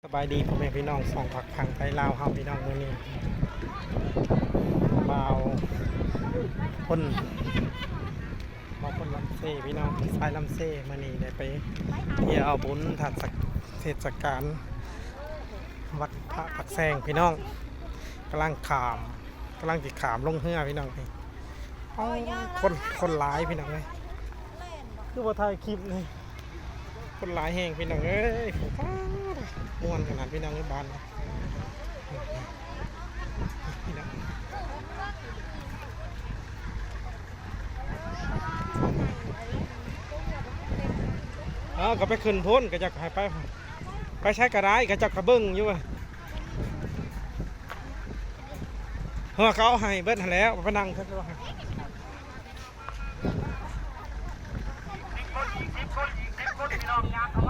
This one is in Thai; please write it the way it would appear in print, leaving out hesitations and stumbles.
สบายดีพ่อแม่พี่น้องส่องผักขังไทยลาวเฮาพี่น้องมื้อนี้บ่าวคนลำเซ่พี่น้องสายลำเซ่มื้อนี้ได้ไปเที่ยวบุญเทศกาลวัดพระปักแซงพี่น้องกำลังสิขามลงเรือพี่น้องนี่คนหลายพี่น้องเอ้ยคือบ่ถ่ายคลิปนี่คนหลายแห่งพี่น้องเอ้ยม่วนขนาดพี่น้องในบ้านพี่น้องก็ไปขึ้นพ้นก็จะหายไปใช้กระไรก็จะกระเบิ้งอยู่เขาให้เบิ้ลแล้วไปนั่งซะด้วย10 คนพี่น้องยางเข้ามา